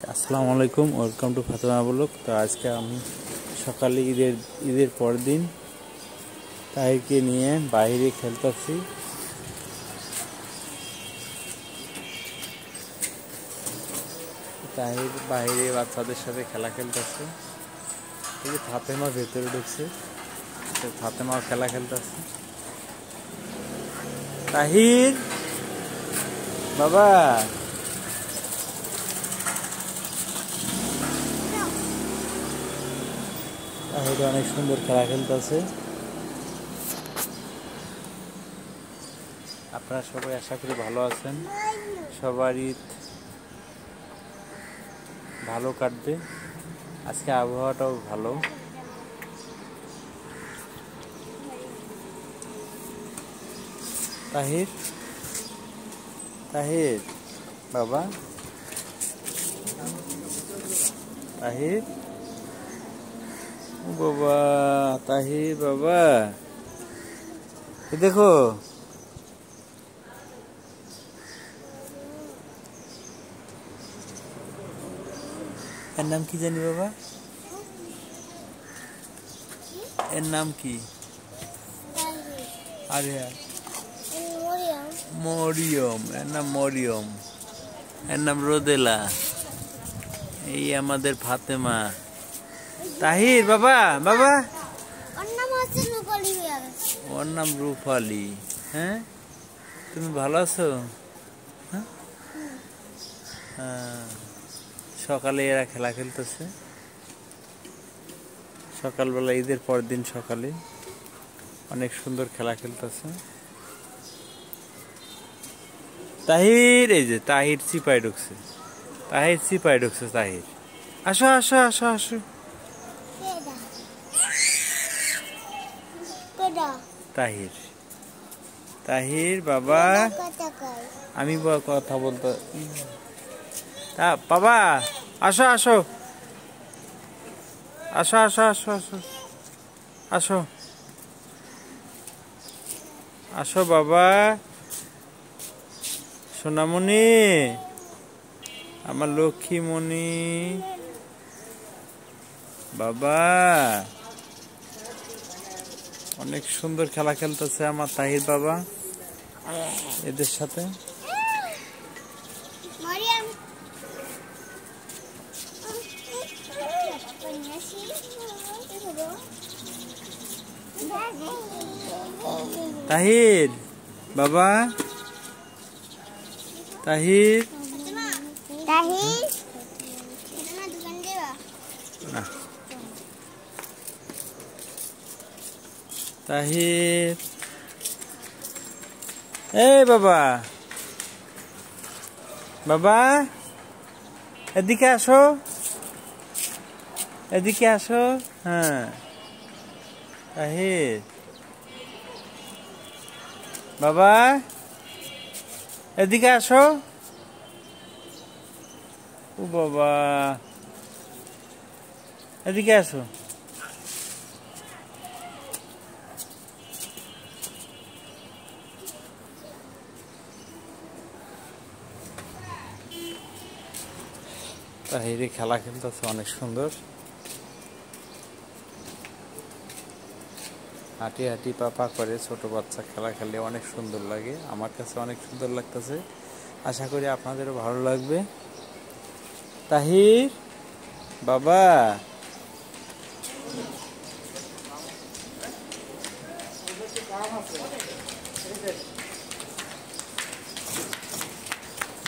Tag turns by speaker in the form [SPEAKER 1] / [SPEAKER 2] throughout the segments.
[SPEAKER 1] আসসালামু আলাইকুম, welcome to Fatema blog. তো আজকে আমি সকালে ঈদের পর দিন তাহিরকে নিয়ে বাইরে খেলতেছি। তাহির বাইরে বাচ্চাদের সাথে খেলা খেলতেছে। এই যে ফাতেমা ভেতরে ঢুকছে, ফাতেমাও খেলা খেলতেছে। তাহির বাবা, তাহির অনেক সুন্দর খেলা খেলতেছে। আপনারা সবাই আশা করি ভালো আছেন, সবার ঈদ ভালো কাটবে। আজকে আবহাওয়াটাও ভালো। তাহির তাহির বাবা, তাহির বাবা, তাহির বাবা, দেখো এর নাম কি জানি বাবা, এর নাম কি? আরে মরিয়ম, এর নাম মরিয়ম, এর নাম রোদেলা, এই আমাদের ফাতেমা। তাহির বাবা, বাবা ওর নাম রূপালী। হ্যাঁ, তুমি ভালো আছো? হ্যাঁ, সকালে এরা খেলা খেলতেছে। সকালবেলা ঈদের পর দিন সকালে অনেক সুন্দর খেলা খেলতেছে। তাহির, এই যে তাহির চিপায় ঢুকছে, তাহির চিপায় ঢুকছে। তাহির আসো আসো আসো আসো। তাহির তাহির বাবা, আমি কথা বলতে বাবা, আসো আসো আসো আসো আসো আসো আসো আসো বাবা, সোনামণি, আমার লক্ষ্মীমণি বাবা। অনেক সুন্দর খেলা খেলতেছে আমার তাহির বাবা এদের সাথে। তাহির বাবা, তাহির তাহির তাহির, এই বাবা, বাবা এদিকে আসো, এদিকে আসো। হ্যাঁ তাহির বাবা, এদিকে আসো। ও বাবা, এদিকে আসো। তাহিরে খেলা খেলতেছে অনেক সুন্দর। হাঁটি হাঁটি পাপা করে, ছোট বাচ্চা খেলা খেলে অনেক সুন্দর লাগে। আমার কাছে অনেক সুন্দর লাগতেছে, আশা করি আপনাদেরও ভালো লাগবে। তাহির বাবা,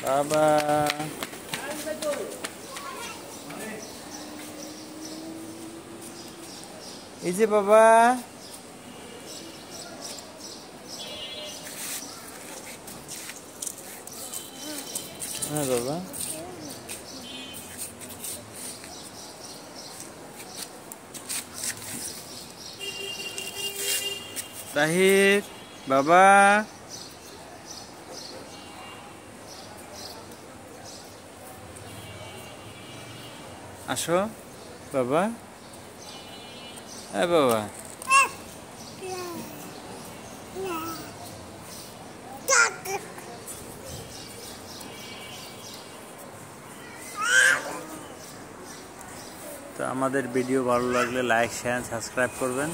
[SPEAKER 1] বাবা এই যে বাবা, হ্যাঁ বাবা, তাহির বাবা, আসো বাবা, হ্যাঁ বাবা, তো আমাদের ভিডিও ভালো লাগলে লাইক শেয়ার সাবস্ক্রাইব করবেন।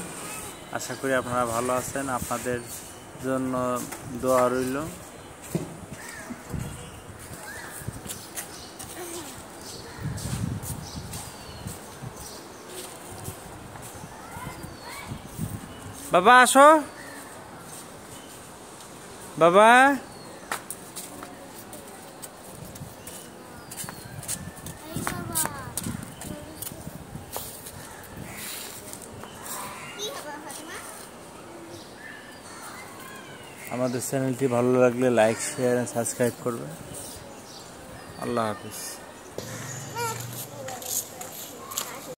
[SPEAKER 1] আশা করি আপনারা ভালো আছেন, আপনাদের জন্য দোয়া রইল। বাবা আসো, বাবা আমাদের চ্যানেলটি ভালো লাগলে লাইক শেয়ার সাবস্ক্রাইব করবেন। আল্লাহ হাফিজ।